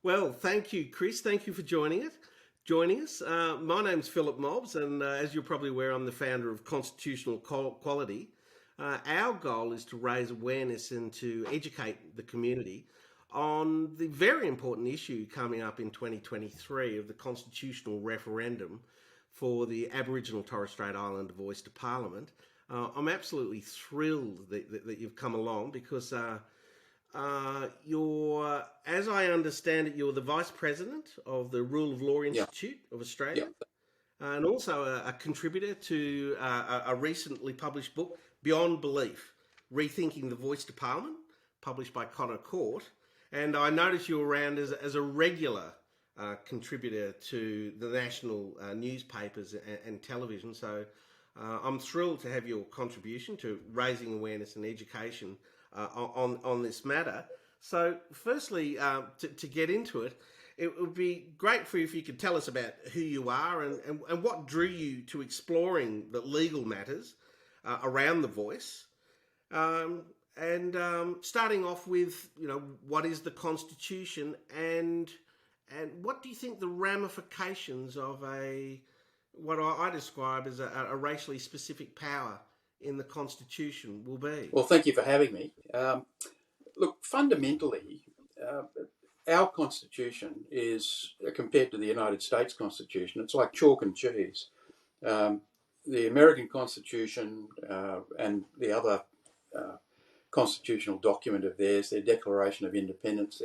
Well, thank you, Chris. Thank you for joining us. My name's Philip Mobbs, and as you're probably aware, I'm the founder of Constitutional Quality. Our goal is to raise awareness and to educate the community on the very important issue coming up in 2023 of the constitutional referendum for the Aboriginal Torres Strait Islander voice to Parliament. I'm absolutely thrilled that you've come along because as I understand it, you're the Vice President of the Rule of Law Yeah, Institute of yeah. Australia, and also a contributor to a recently published book, Beyond Belief, Rethinking the Voice to Parliament, published by Connor Court. And I noticed you were around as a regular contributor to the national newspapers and television. So I'm thrilled to have your contribution to raising awareness and education on this matter. So, firstly, to get into it, it would be great for you if you could tell us about who you are and what drew you to exploring the legal matters around the voice. Starting off with, what is the Constitution and what do you think the ramifications of what I describe as a racially specific power in the Constitution will be? Well, thank you for having me. Look, fundamentally, uh, our Constitution is, compared to the United States Constitution, it's like chalk and cheese. Um, the American Constitution and the other uh, constitutional document of theirs, their Declaration of Independence,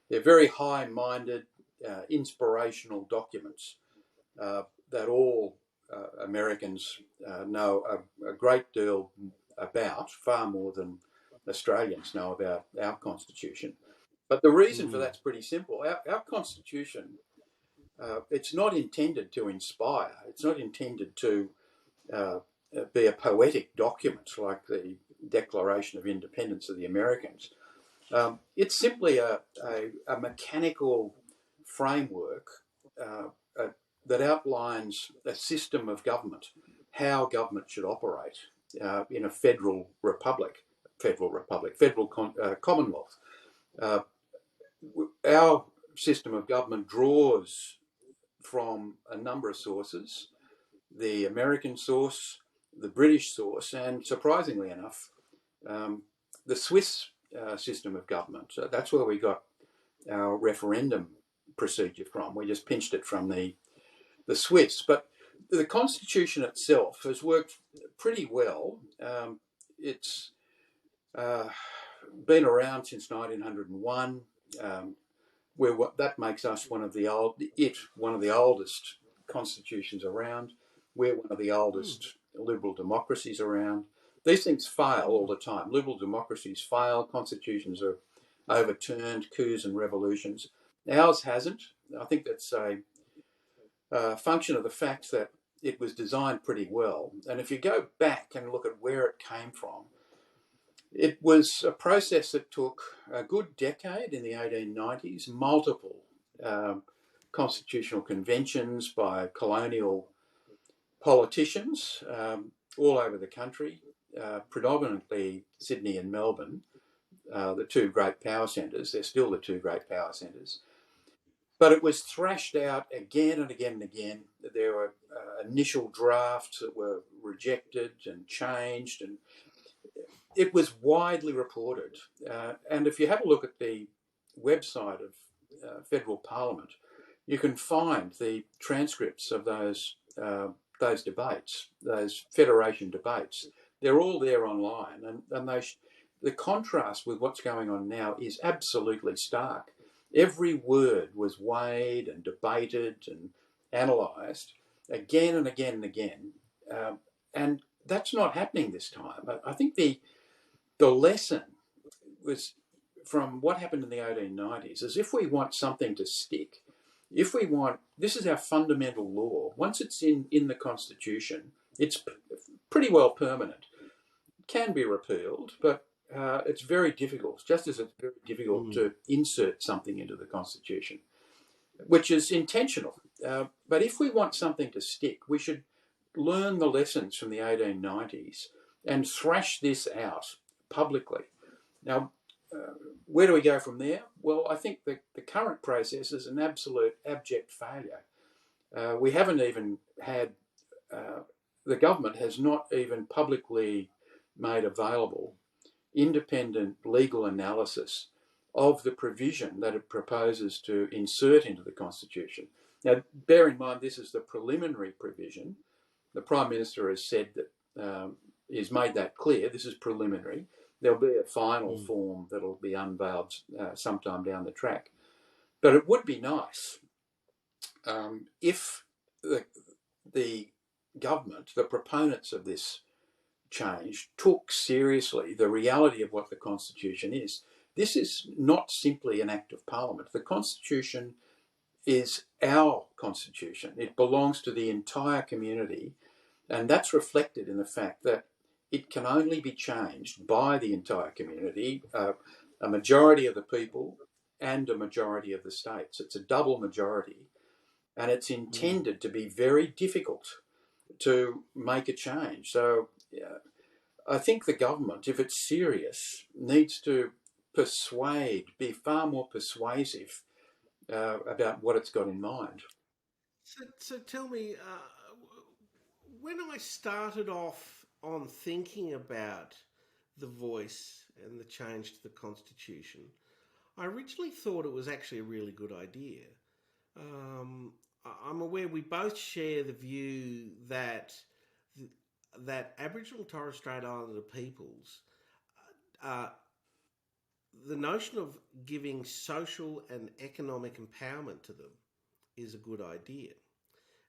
they're very high-minded, inspirational documents that all Americans know a great deal about, far more than Australians know about our Constitution. But the reason for Mm. that's pretty simple. Our Constitution, it's not intended to inspire. It's not intended to uh, be a poetic document like the Declaration of Independence of the Americans. It's simply a mechanical framework uh, uh, that outlines a system of government, how government should operate in a federal commonwealth. Uh, our system of government draws from a number of sources: the American source, the British source, and surprisingly enough, the Swiss system of government. So that's where we got our referendum procedure from. We just pinched it from the Swiss. But the Constitution itself has worked pretty well. It's uh, been around since 1901. That makes us one of the oldest constitutions around. We're one of the Mm. oldest liberal democracies around. These things fail all the time. Liberal democracies fail. Constitutions are overturned, coups and revolutions. Ours hasn't. I think that's a function of the fact that it was designed pretty well. And if you go back and look at where it came from, it was a process that took a good decade in the 1890s, multiple um, constitutional conventions by colonial politicians all over the country, predominantly Sydney and Melbourne, the two great power centres. They're still the two great power centres. But it was thrashed out again and again and again. There were initial drafts that were rejected and changed, and it was widely reported. And if you have a look at the website of federal parliament, you can find the transcripts of those debates, those federation debates. They're all there online, and the contrast with what's going on now is absolutely stark. Every word was weighed and debated and analysed again and again and again, and that's not happening this time. I think the lesson was from what happened in the 1890s is if we want something to stick, if we want, this is our fundamental law. Once it's in the Constitution, it's pretty well permanent. It can be repealed, but it's very difficult, just as it's very difficult Mm. to insert something into the Constitution, which is intentional. But if we want something to stick, we should learn the lessons from the 1890s and thrash this out publicly. Now, uh, where do we go from there? Well, I think the the current process is an absolute abject failure. We haven't even had, the government has not even publicly made available independent legal analysis of the provision that it proposes to insert into the Constitution. Now, bear in mind, this is the preliminary provision. The Prime Minister has said that, he's made that clear, this is preliminary. There'll be a final form that'll be unveiled sometime down the track. But it would be nice if the government, the proponents of this change, took seriously the reality of what the Constitution is. This is not simply an act of Parliament. The Constitution is our Constitution. It belongs to the entire community, and that's reflected in the fact that it can only be changed by the entire community, a majority of the people and a majority of the states. It's a double majority, and it's intended to be very difficult to make a change. So I think the government, if it's serious, needs to persuade, be far more persuasive about what it's got in mind. So tell me, when I started off on thinking about the voice and the change to the Constitution, I originally thought it was actually a really good idea. I'm aware we both share the view that Aboriginal and Torres Strait Islander peoples, the notion of giving social and economic empowerment to them is a good idea.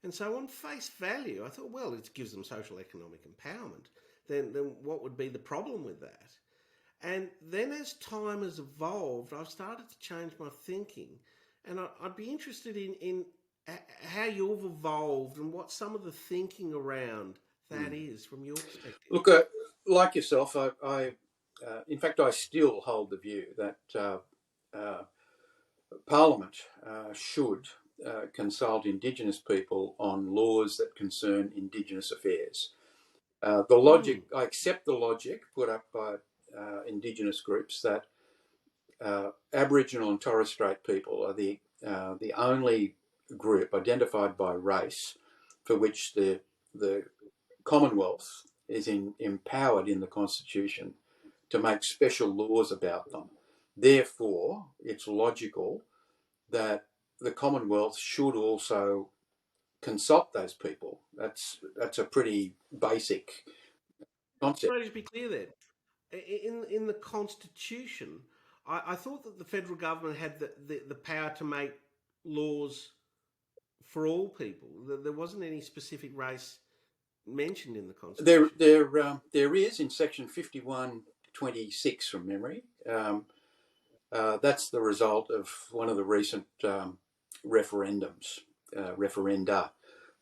And so on face value, I thought, well, it gives them social economic empowerment. Then what would be the problem with that? And then as time has evolved, I've started to change my thinking. And I'd be interested in how you've evolved and what some of the thinking around that is from your perspective. Look, like yourself, I in fact, I still hold the view that Parliament should consult Indigenous people on laws that concern Indigenous affairs. The logic, I accept the logic put up by Indigenous groups that Aboriginal and Torres Strait people are the only group identified by race for which the Commonwealth is empowered in the Constitution to make special laws about them. Therefore, it's logical that the Commonwealth should also consult those people. That's a pretty basic concept. Sorry to be clear then. In the Constitution, I thought that the federal government had the power to make laws for all people. There wasn't any specific race mentioned in the Constitution. There is in section 51(26) from memory. That's the result of one of the recent referenda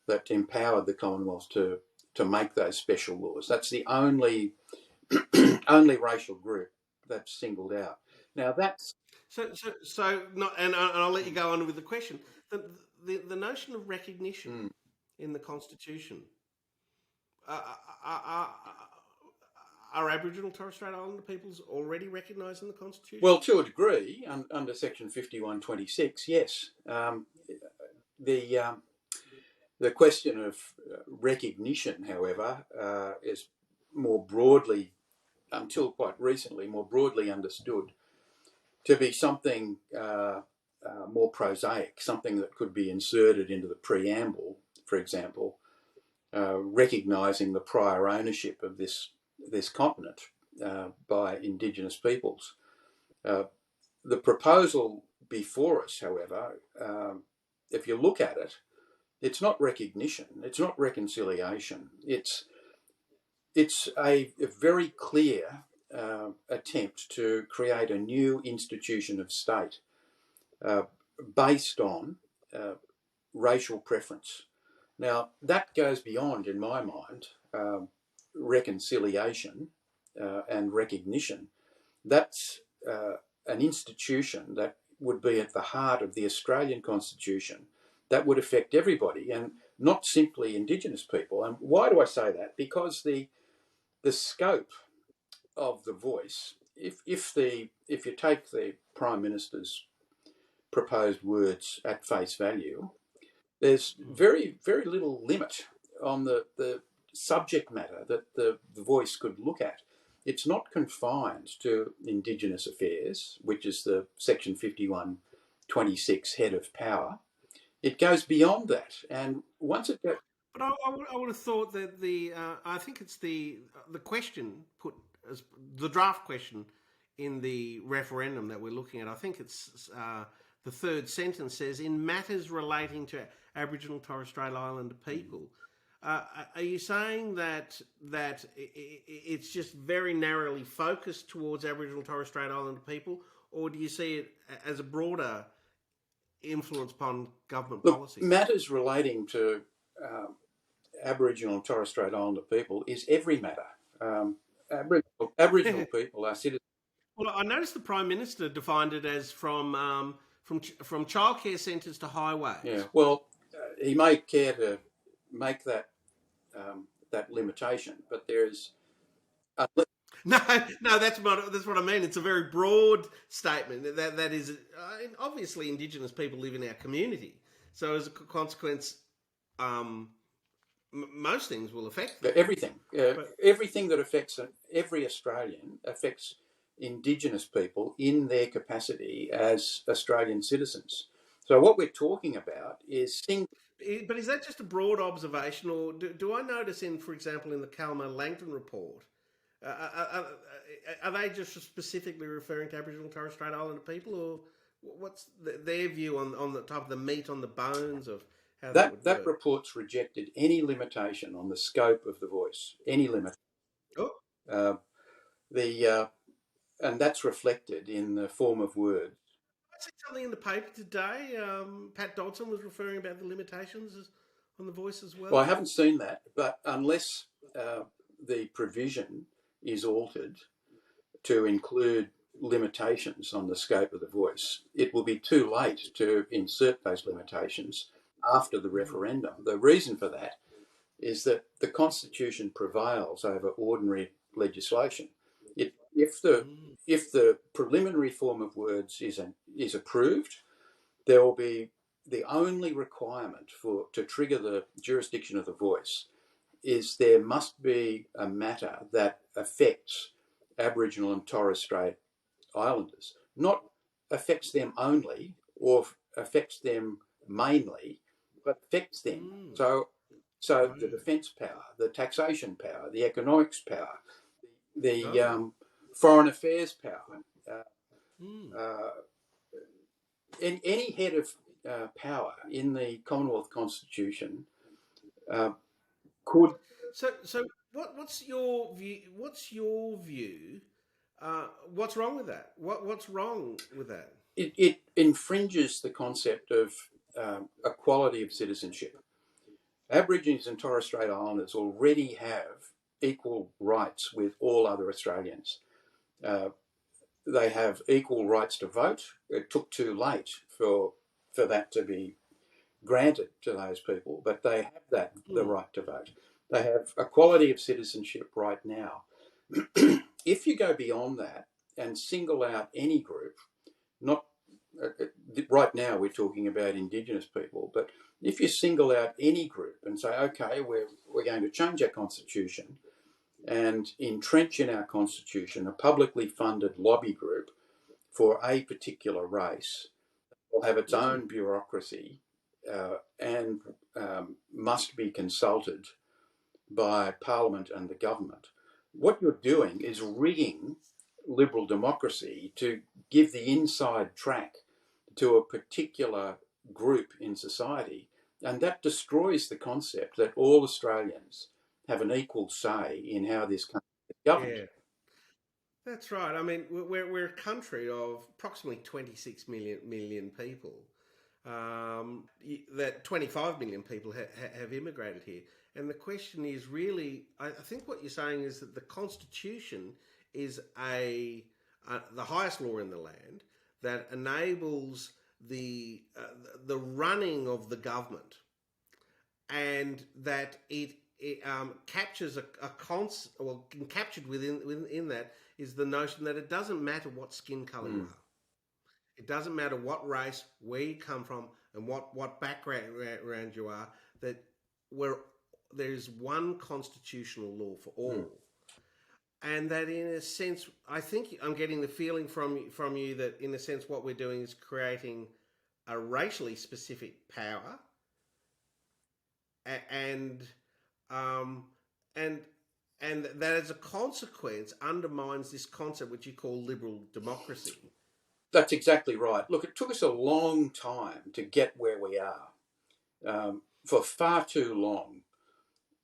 that empowered the Commonwealth to make those special laws. That's the only racial group that's singled out. Now that's so not, and I'll let you go on with the question. The notion of recognition in the Constitution. Are Aboriginal and Torres Strait Islander peoples already recognised in the Constitution? Well, to a degree, under section 51(26), yes. The question of recognition, however, is more broadly, until quite recently, more broadly understood to be something more prosaic, something that could be inserted into the preamble, for example, recognising the prior ownership of this continent by Indigenous peoples. The proposal before us, however, if you look at it, it's not recognition, it's not reconciliation. It's a very clear attempt to create a new institution of state based on racial preference. Now, that goes beyond, in my mind, reconciliation and recognition. That's an institution that would be at the heart of the Australian Constitution that would affect everybody and not simply Indigenous people. And why do I say that? Because the scope of the voice, if you take the Prime Minister's proposed words at face value, there's very, very little limit on the subject matter that the voice could look at. It's not confined to Indigenous affairs, which is the Section 5126 head of power. It goes beyond that. And once it goes, But I would have thought that I think it's the question put as the draft question in the referendum that we're looking at. I think it's the third sentence says, in matters relating to Aboriginal and Torres Strait Islander people. Are you saying that it's just very narrowly focused towards Aboriginal and Torres Strait Islander people, or do you see it as a broader influence upon government look, policy? matters relating to Aboriginal and Torres Strait Islander people is every matter. Aboriginal people are citizens. Well, I noticed the Prime Minister defined it as from childcare centres to highways. Yeah, well, he may care to make that limitation, but there is. No, no, that's what I mean. It's a very broad statement. That is obviously Indigenous people live in our community, so as a consequence, most things will affect them. Everything that affects every Australian affects Indigenous people in their capacity as Australian citizens. So what we're talking about is But is that just a broad observation, or do I notice for example, in the Kalmar Langton report, are they just specifically referring to Aboriginal and Torres Strait Islander people, or what's their view on the type of the meat on the bones of how that would that work? report's rejected any limitation on the scope of the voice, any limit. Oh. Uh, and that's reflected in the form of words. I see something in the paper today. Pat Dodson was referring about the limitations on the voice as well. Well, I haven't seen that, but unless the provision is altered to include limitations on the scope of the voice, it will be too late to insert those limitations after the referendum. The reason for that is that the Constitution prevails over ordinary legislation. If the preliminary form of words is approved, there will be the only requirement to trigger the jurisdiction of the voice is there must be a matter that affects Aboriginal and Torres Strait Islanders, not affects them only or affects them mainly, but affects them. So the defence power, the taxation power, the economics power, the foreign affairs power, any head of power in the Commonwealth Constitution could. So what's your view? What's your view? What's wrong with that? What's wrong with that? It infringes the concept of equality of citizenship. Aborigines and Torres Strait Islanders already have equal rights with all other Australians. They have equal rights to vote. It took too late for that to be granted to those people, but they have the right to vote. They have equality of citizenship right now. If you go beyond that and single out any group, not right now we're talking about Indigenous people, but if you single out any group and say, okay, we're going to change our constitution and entrench in our constitution a publicly funded lobby group for a particular race, will have its own bureaucracy and must be consulted by Parliament and the government. What you're doing is rigging liberal democracy to give the inside track to a particular group in society, and that destroys the concept that all Australians have an equal say in how this country is governed. Yeah, that's right. I mean, we're a country of approximately 26 million people. That 25 million people have immigrated here. And the question is really, I think what you're saying is that the Constitution is the highest law in the land that enables the running of the government, and that it captures captured within that is the notion that it doesn't matter what skin color you are. It doesn't matter what race, where you come from, and what background you are. That we're there's one constitutional law for Mm. all, and that in a sense, I think I'm getting the feeling from you that in a sense what we're doing is creating a racially specific power, and um, and and that as a consequence undermines this concept which you call liberal democracy. That's exactly right. Look, it took us a long time to get where we are. For far too long,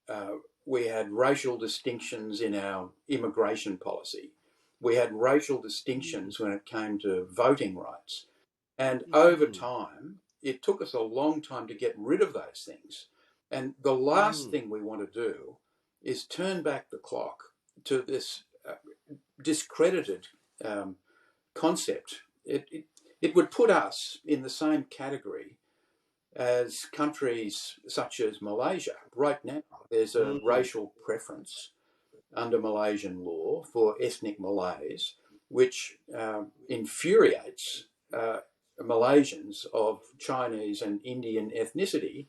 uh, we had racial distinctions in our immigration policy. We had racial distinctions when it came to voting rights. And over Mm, time, it took us a long time to get rid of those things. And the last mm, thing we want to do is turn back the clock to this discredited um, concept. It would put us in the same category as countries such as Malaysia. Right now, there's a mm. racial preference under Malaysian law for ethnic Malays, which infuriates Malaysians of Chinese and Indian ethnicity.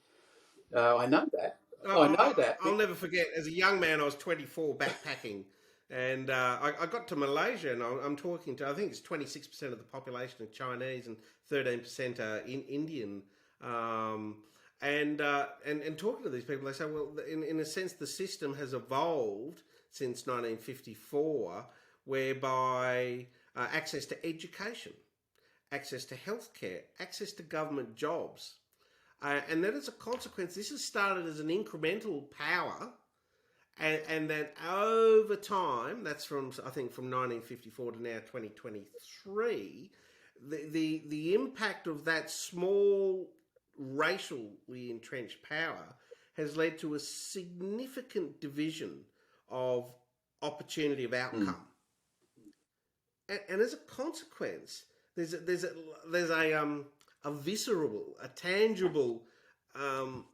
I know that. I know that. I'll never forget. As a young man, I was 24 backpacking, and I got to Malaysia, and I'm talking to. I think it's 26% of the population are Chinese, and 13% are Indian. Um, and talking to these people, they say, well, in a sense, the system has evolved since 1954, whereby access to education, access to healthcare, access to government jobs. And then as a consequence, this has started as an incremental power, and then over time, that's from I think from 1954 to now 2023, the impact of that small racially entrenched power has led to a significant division of opportunity of Mm, outcome, and as a consequence, there's a, there's a there's a visceral, a tangible um,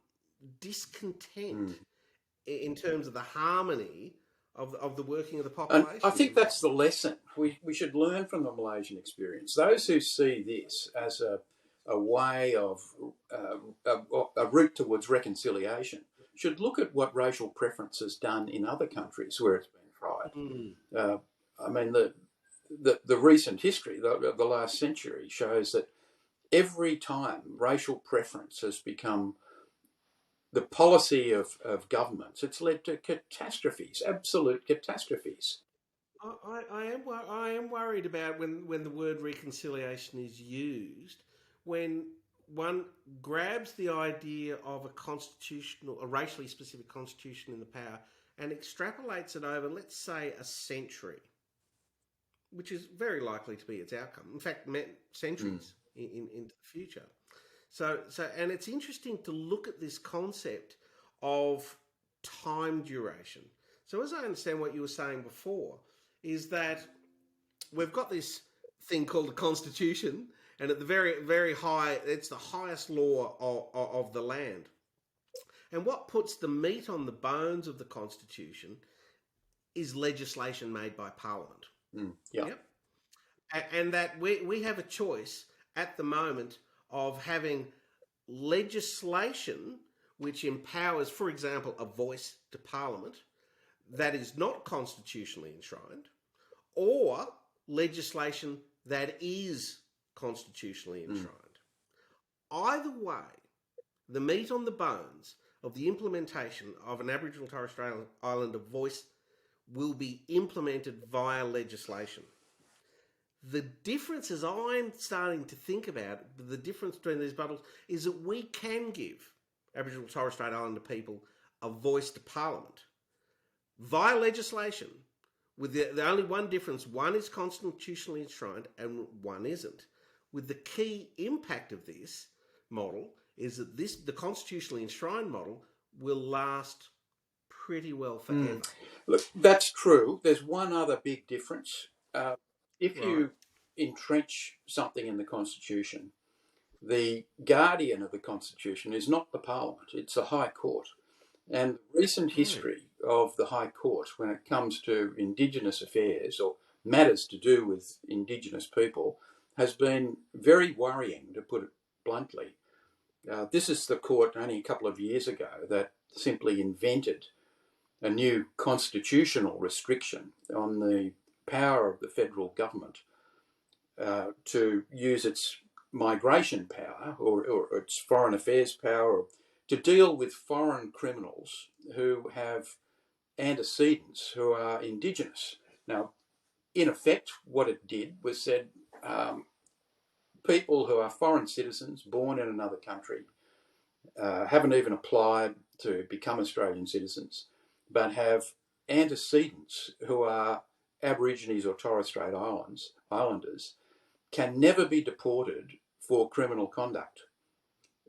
discontent mm. in terms of the harmony of the working of the And I population. think that's the lesson. We should learn from the Malaysian experience. Those who see this as a way of a route towards reconciliation should look at what racial preference has done in other countries where it's been tried. Mm. Uh, I mean, the recent history, the last century, shows that every time racial preference has become the policy of governments, it's led to catastrophes, absolute catastrophes. I am worried about when the word reconciliation is used, when one grabs the idea of a racially specific constitution in the power and extrapolates it over, let's say, a century, which is very likely to be its outcome. In fact, Mm, centuries into the future. And it's interesting to look at this concept of time duration. So, as I understand what you were saying before, is that we've got this thing called the Constitution, and at the very high, it's the highest law of the land. And what puts the meat on the bones of the Constitution is legislation made by Parliament. yeah. Yep. And that we have a choice at the moment of having legislation which empowers, for example, a voice to Parliament that is not constitutionally enshrined, or legislation that is constitutionally Mm. enshrined. Either way, the meat on the bones of the implementation of an Aboriginal and Torres Strait Islander voice will be implemented via legislation. The difference, as I'm starting to think about, the difference between these battles is that we can give Aboriginal and Torres Strait Islander people a voice to Parliament via legislation, with the only one difference: one is constitutionally enshrined and one isn't. With the key impact of this model is that the constitutionally enshrined model will last pretty well Mm. forever. Look, that's true. There's one other big difference. If Right? you entrench something in the Constitution, the guardian of the Constitution is not the Parliament, it's the High Court. And the recent Right. history of the High Court when it comes to Indigenous affairs or matters to do with Indigenous people has been very worrying, to put it bluntly. This is the court only a couple of years ago that simply invented a new constitutional restriction on the power of the federal government to use its migration power or its foreign affairs power to deal with foreign criminals who have antecedents, who are Indigenous. Now, in effect, what it did was said people who are foreign citizens born in another country haven't even applied to become Australian citizens, but have antecedents who are Aborigines or Torres Strait Islanders can never be deported for criminal conduct.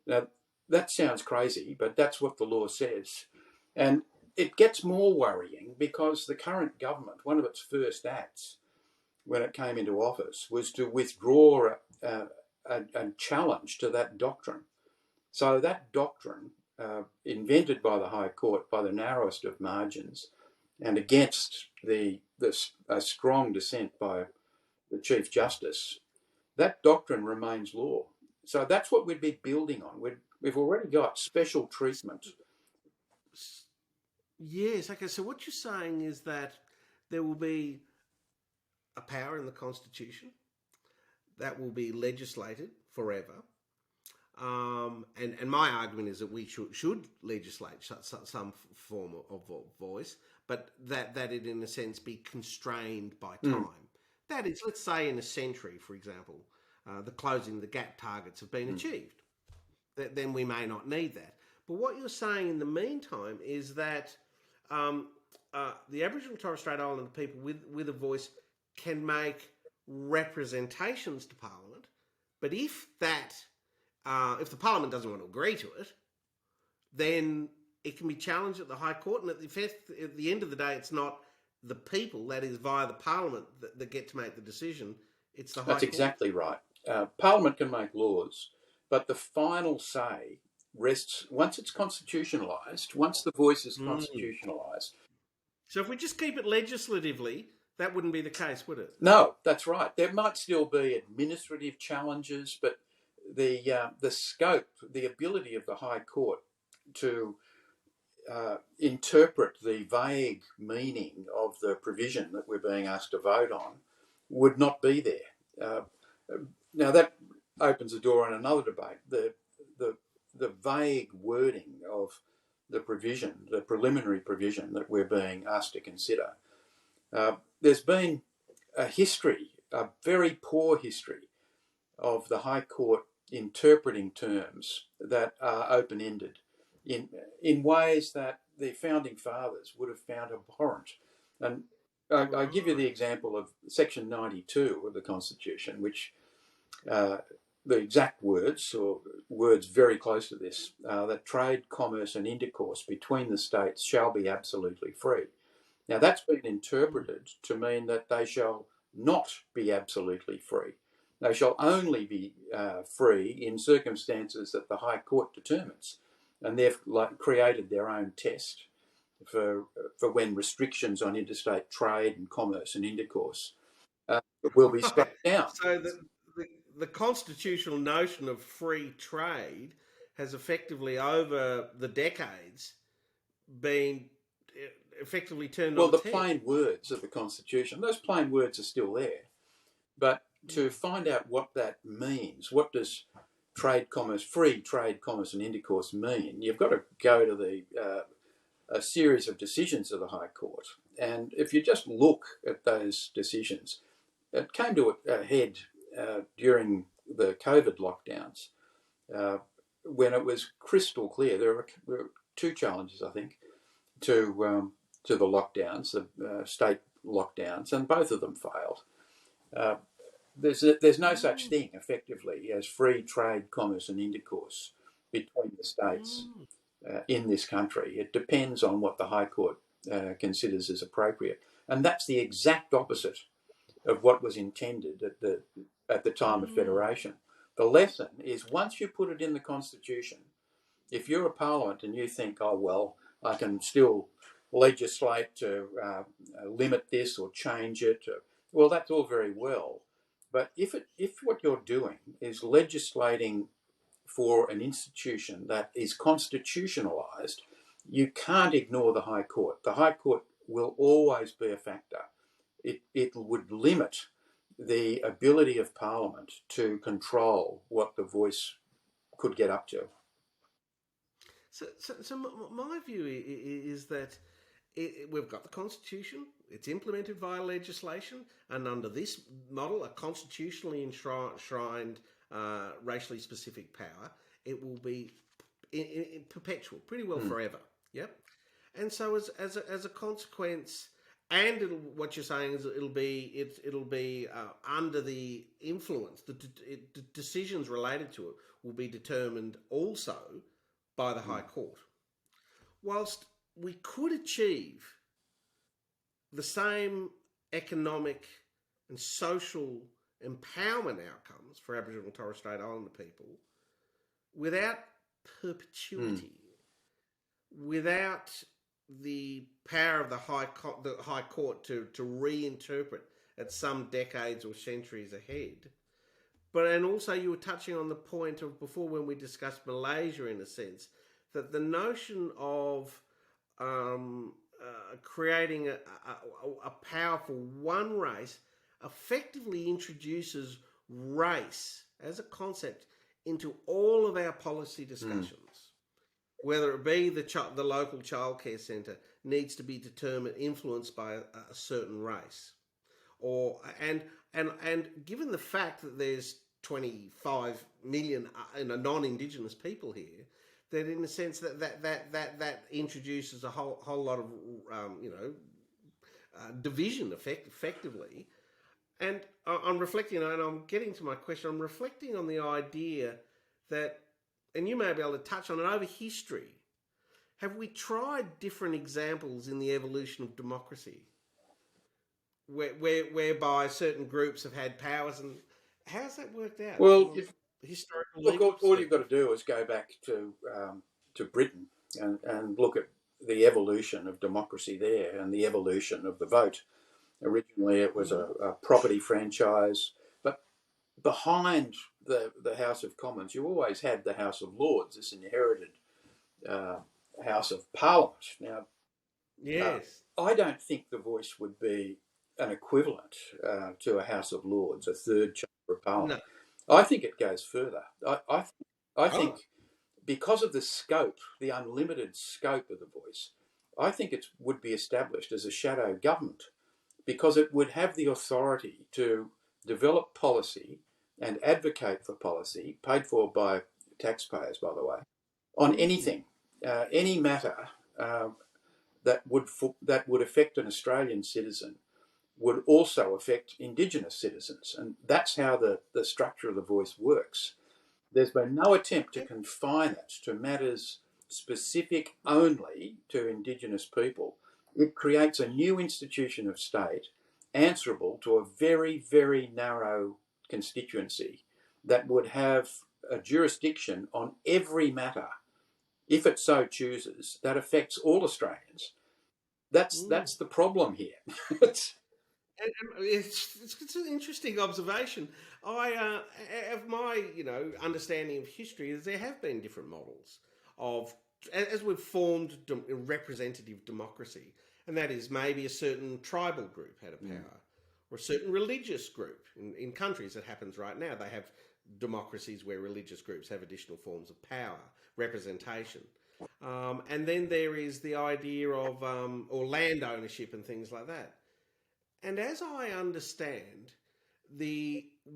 Now, that sounds crazy, but that's what the law says. And it gets more worrying because the current government, one of its first acts when it came into office, was to withdraw a challenge to that doctrine. So that doctrine, invented by the High Court by the narrowest of margins and against a strong dissent by the Chief Justice, that doctrine remains law. So that's what we'd be building on. We've already got special treatment. Yes, okay, so what you're saying is that there will be a power in the Constitution that will be legislated forever. And my argument is that we should legislate some form of voice, but that it, in a sense, be constrained by time. That is, let's say in a century, for example, the closing the gap targets have been achieved. Then we may not need that. But what you're saying in the meantime is that the Aboriginal and Torres Strait Islander people with a voice can make representations to Parliament, but if the Parliament doesn't want to agree to it, then it can be challenged at the High Court, and at the end of the day, it's not the people, that is via the Parliament, that get to make the decision. It's the High Court. That's exactly right. Parliament can make laws, but the final say rests, once it's constitutionalised, once the voice is constitutionalised. So if we just keep it legislatively, that wouldn't be the case, would it? No, that's right. There might still be administrative challenges, but the scope, the ability of the High Court to interpret the vague meaning of the provision that we're being asked to vote on would not be there. Now that opens the door on another debate. The vague wording of the provision, the preliminary provision that we're being asked to consider. There's been a history, a very poor history, of the High Court interpreting terms that are open-ended in ways that the founding fathers would have found abhorrent. And I give you the example of Section 92 of the Constitution, which the exact words, or words very close to this, that trade, commerce and intercourse between the states shall be absolutely free. Now that's been interpreted to mean that they shall not be absolutely free. They shall only be free in circumstances that the High Court determines. And they've created their own test for when restrictions on interstate trade and commerce and intercourse will be struck down. So the constitutional notion of free trade has effectively, over the decades, been effectively turned on its head. Well, the plain words of the Constitution, those plain words are still there. But to find out what that means, what does trade, commerce, free trade, commerce and intercourse mean, you've got to go to a series of decisions of the High Court. And if you just look at those decisions, it came to a head during the COVID lockdowns, when it was crystal clear. There were two challenges, I think, to the lockdowns, the state lockdowns, and both of them failed. There's no such thing, effectively, as free trade, commerce and intercourse between the states in this country. It depends on what the High Court considers as appropriate. And that's the exact opposite of what was intended at the time of federation. The lesson is, once you put it in the Constitution, if you're a parliament and you think, oh, well, I can still legislate to limit this or change it, well, that's all very well. But if what you're doing is legislating for an institution that is constitutionalised, you can't ignore the High Court. The High Court will always be a factor. It would limit the ability of Parliament to control what the voice could get up to. So my view is that we've got the Constitution, it's implemented via legislation, and under this model, a constitutionally enshrined racially specific power, it will be in perpetual, pretty well forever. Yep. And so as a consequence, and what you're saying is it'll be under the influence. The decisions related to it will be determined also by the High Court. Whilst we could achieve the same economic and social empowerment outcomes for Aboriginal and Torres Strait Islander people without perpetuity, without the power of the High Court to reinterpret at some decades or centuries ahead. And also you were touching on the point of before when we discussed Malaysia, in a sense, that the notion of creating a powerful one race effectively introduces race as a concept into all of our policy discussions. Whether it be the local childcare centre needs to be influenced by a certain race, and given the fact that there's 25 million non-Indigenous people here, that in a sense that introduces a whole lot of division effectively. And I'm reflecting, and I'm getting to my question. I'm reflecting on the idea that, and you may be able to touch on it, over history. Have we tried different examples in the evolution of democracy, whereby certain groups have had powers, and how's that worked out? Well, Historical. Look, all you've got to do is go back to Britain and look at the evolution of democracy there and the evolution of the vote. Originally, it was a property franchise, but behind the House of Commons, you always had the House of Lords, this inherited House of Parliament. Now, yes, I don't think the voice would be an equivalent to a House of Lords, a third chamber of Parliament. No. I think it goes further. I think because of the scope, the unlimited scope of the voice, I think it would be established as a shadow government, because it would have the authority to develop policy and advocate for policy, paid for by taxpayers, by the way, on anything, any matter that would affect an Australian citizen would also affect Indigenous citizens. And that's how the structure of the voice works. There's been no attempt to confine it to matters specific only to Indigenous people. It creates a new institution of state answerable to a very, very narrow constituency that would have a jurisdiction on every matter, if it so chooses, that affects all Australians. That's the problem here. It's an interesting observation. I of my understanding of history is there have been different models of as we've formed representative democracy, and that is maybe a certain tribal group had a power, or a certain religious group. In countries that happens right now, they have democracies where religious groups have additional forms of power, representation. And then there is the idea of or land ownership and things like that. And as I understand,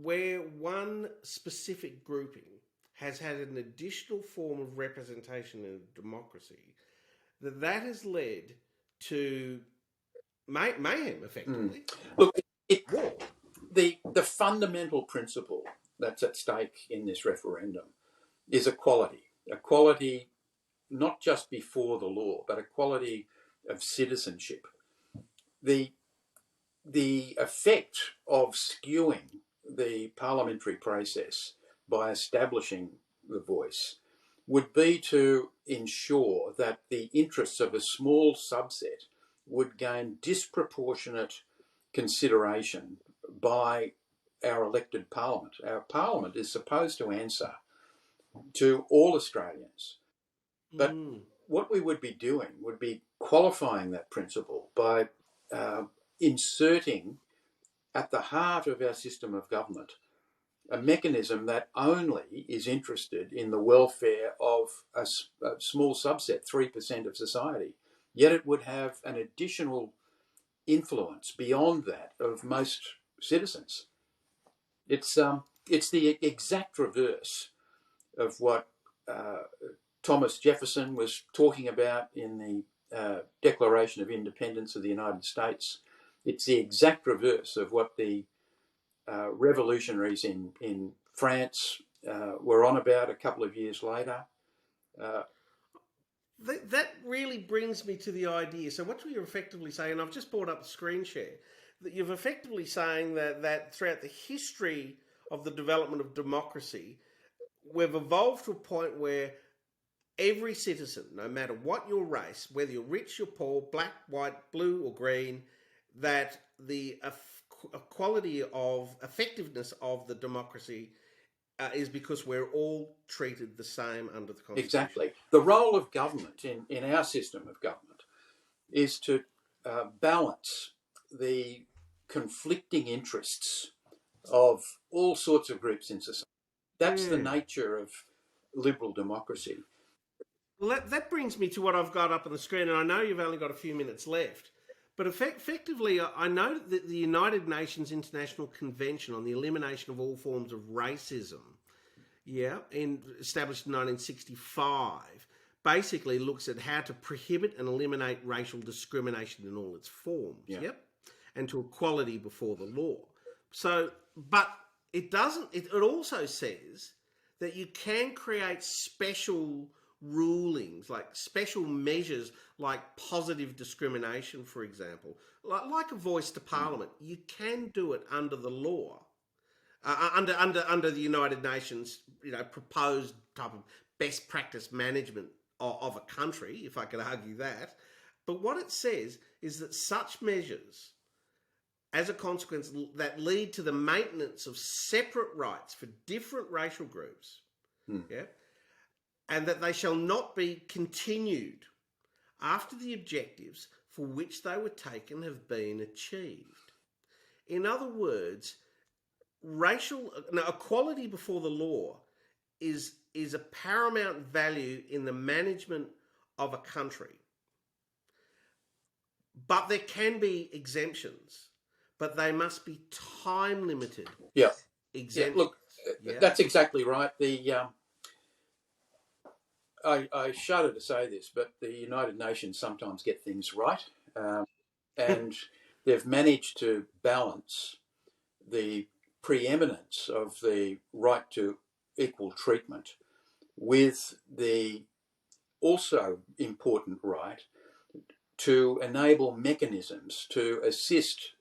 where one specific grouping has had an additional form of representation in a democracy, that has led to mayhem, effectively. Look, the fundamental principle that's at stake in this referendum is equality. Equality not just before the law, but equality of citizenship. The effect of skewing the parliamentary process by establishing the voice would be to ensure that the interests of a small subset would gain disproportionate consideration by our elected parliament. Our parliament is supposed to answer to all Australians. But what we would be doing would be qualifying that principle by inserting at the heart of our system of government a mechanism that only is interested in the welfare of a small subset, 3% of society. Yet it would have an additional influence beyond that of most citizens. It's the exact reverse of what Thomas Jefferson was talking about in the Declaration of Independence of the United States. It's the exact reverse of what the revolutionaries in France were on about a couple of years later. That really brings me to the idea. So what you're effectively saying, and I've just brought up the screen share, that you're effectively saying that throughout the history of the development of democracy, we've evolved to a point where every citizen, no matter what your race, whether you're rich or poor, black, white, blue or green, that the quality of effectiveness of the democracy is because we're all treated the same under the Constitution. Exactly. The role of government in our system of government is to balance the conflicting interests of all sorts of groups in society. That's the nature of liberal democracy. Well, that brings me to what I've got up on the screen, and I know you've only got a few minutes left. But effectively, I know that the United Nations International Convention on the Elimination of All Forms of Racism, established in 1965, basically looks at how to prohibit and eliminate racial discrimination in all its forms, and to equality before the law. So, but it doesn't, it also says that you can create special rulings, like special measures, like positive discrimination, for example, like a voice to Parliament. You can do it under the law, under the United Nations, proposed type of best practice management of a country, if I could argue that. But what it says is that such measures, as a consequence, that lead to the maintenance of separate rights for different racial groups, and that they shall not be continued after the objectives for which they were taken have been achieved. In other words, equality before the law is a paramount value in the management of a country. But there can be exemptions, but they must be time limited. Yeah. Exemptions. Look, that's exactly right. I shudder to say this, but the United Nations sometimes get things right, and they've managed to balance the preeminence of the right to equal treatment with the also important right to enable mechanisms to assist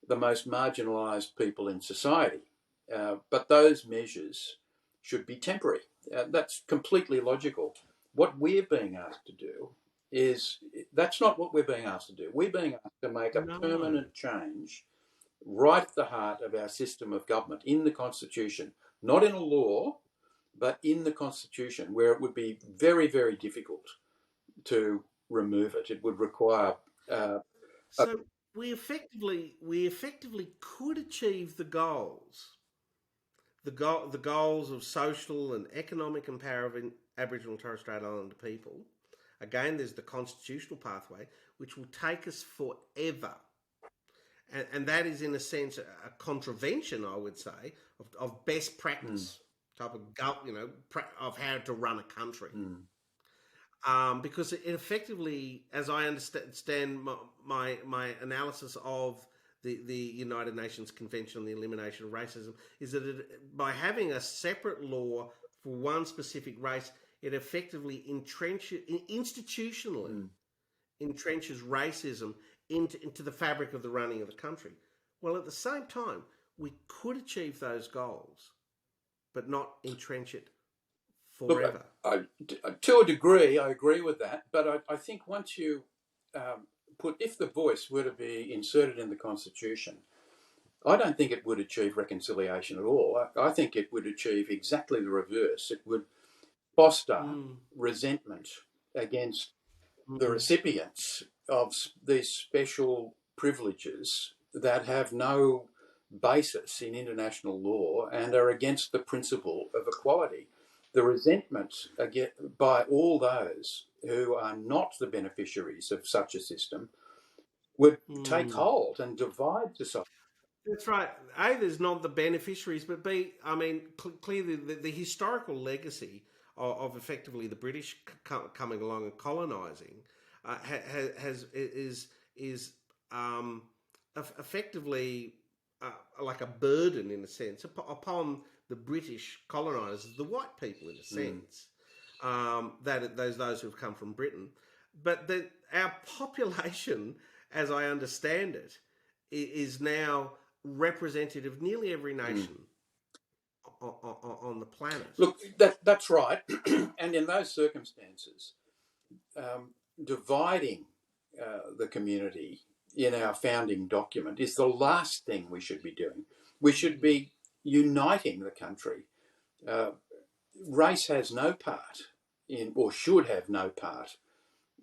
the most marginalised people in society. But those measures should be temporary. That's completely logical. What we're being asked to do that's not what we're being asked to do. We're being asked to make a permanent change right at the heart of our system of government in the Constitution, not in a law, but in the Constitution, where it would be very, very difficult to remove it. It would require... So we effectively could achieve the goals. The goals of social and economic empowerment of Aboriginal and Torres Strait Islander people. Again, there's the constitutional pathway, which will take us forever. And that is, in a sense, a contravention, I would say, of best practice type of, of how to run a country. Because it effectively, as I understand my analysis of the United Nations Convention on the Elimination of Racism, is that by having a separate law for one specific race, it effectively institutionally entrenches racism into the fabric of the running of the country. Well, at the same time, we could achieve those goals, but not entrench it forever. Look, to a degree, I agree with that, but I think once you if the voice were to be inserted in the Constitution, I don't think it would achieve reconciliation at all. I think it would achieve exactly the reverse. It would foster Mm, resentment against the mm, recipients of these special privileges that have no basis in international law and are against the principle of equality. The resentment by all those who are not the beneficiaries of such a system would take mm. hold and divide society. That's right. A, there's not the beneficiaries, but B, I mean, clearly the historical legacy of effectively the British coming along and colonising has is um, effectively like a burden in a sense upon the British colonisers, the white people in a Mm. sense, that those who've come from Britain, but our population, as I understand it, is now representative of nearly every Mm. nation on the planet. Look, that's right. And in those circumstances, um, dividing the community in our founding document is the last thing we should be doing. We should be uniting the country. Uh, Race has no part in, or should have no part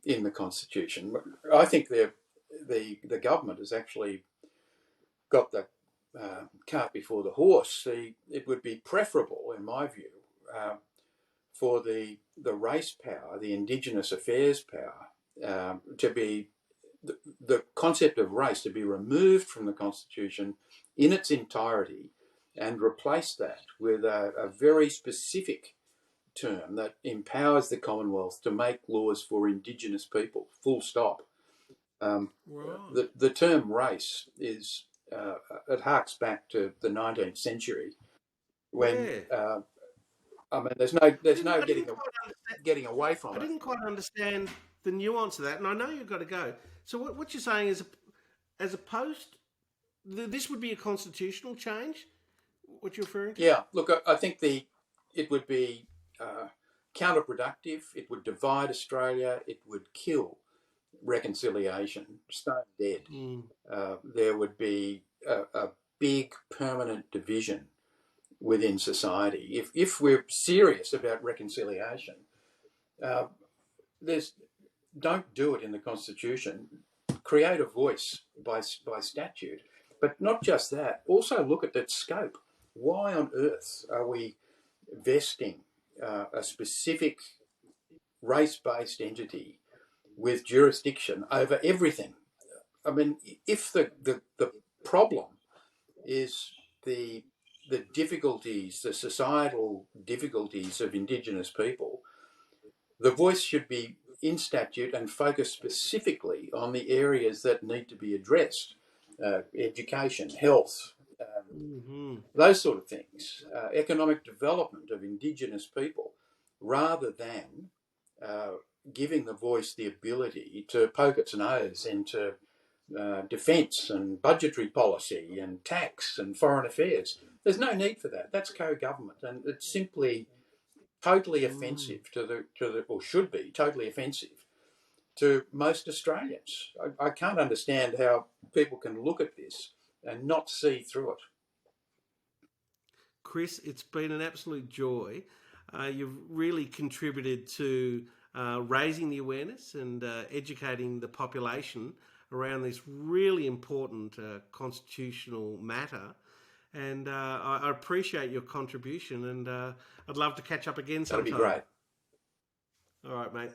in the Constitution. I think the government has actually got the cart before the horse. It would be preferable, in my view, uh, for the race power, the Indigenous affairs power, to be the concept of race to be removed from the Constitution in its entirety and replace that with a very specific term that empowers the Commonwealth to make laws for Indigenous people, full stop. Um, Right. the term race is, it harks back to the 19th century when, Yeah. I mean, there's no I didn't quite understand. getting away I from it. didn't quite understand the nuance of that, and I know you've got to go. So what you're saying is, as opposed, this would be a constitutional change. What you're referring to? Yeah, look, I think it would be uh, counterproductive. It would divide Australia. It would kill reconciliation, stone dead. Mm. There would be a big permanent division within society. If we're serious about reconciliation, uh, there's don't do it in the Constitution. Create a voice by statute, but not just that. Also look at that scope. Why on earth are we vesting a specific race-based entity with jurisdiction over everything? I mean, if the problem is the difficulties, the societal difficulties of Indigenous people, the voice should be in statute and focus specifically on the areas that need to be addressed: education, health, Hmm. those sort of things, economic development of Indigenous people, rather than uh, giving the voice the ability to poke its nose into defence and budgetary policy and tax and foreign affairs. There's no need for that. That's co-government, and it's simply totally Mm. offensive or should be totally offensive to most Australians. I can't understand how people can look at this and not see through it. Chris, it's been an absolute joy. You've really contributed to raising the awareness and educating the population around this really important constitutional matter. And I appreciate your contribution, and I'd love to catch up again That'd be sometime. great. All right, mate.